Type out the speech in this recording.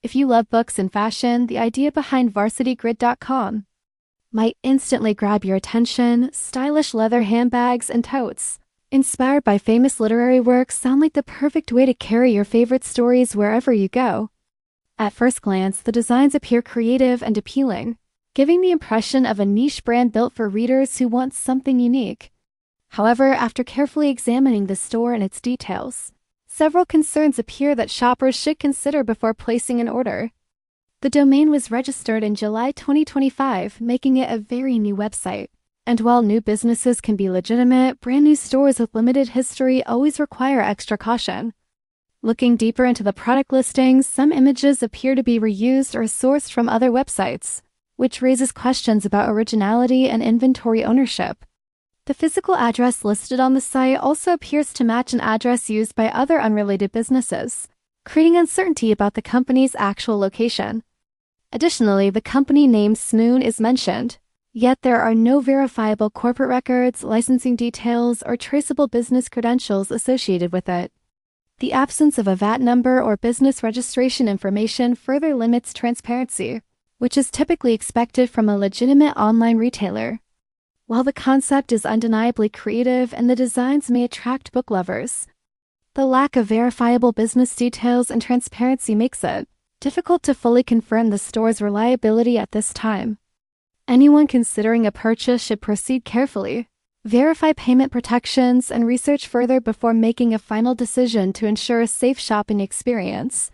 If you love books and fashion, the idea behind varsitygrid.com might instantly grab your attention. Stylish leather handbags and totes, inspired by famous literary works, sound like the perfect way to carry your favorite stories wherever you go. At first glance, the designs appear creative and appealing, giving the impression of a niche brand built for readers who want something unique. However, after carefully examining the store and its details, several concerns appear that shoppers should consider before placing an order. The domain was registered in July 2025, making it a very new website. And while new businesses can be legitimate, brand new stores with limited history always require extra caution. Looking deeper into the product listings, some images appear to be reused or sourced from other websites, which raises questions about originality and inventory ownership. The physical address listed on the site also appears to match an address used by other unrelated businesses, creating uncertainty about the company's actual location. Additionally, the company name Smoon is mentioned, yet there are no verifiable corporate records, licensing details, or traceable business credentials associated with it. The absence of a VAT number or business registration information further limits transparency, which is typically expected from a legitimate online retailer. While the concept is undeniably creative and the designs may attract book lovers, the lack of verifiable business details and transparency makes it difficult to fully confirm the store's reliability at this time. Anyone considering a purchase should proceed carefully, verify payment protections, and research further before making a final decision to ensure a safe shopping experience.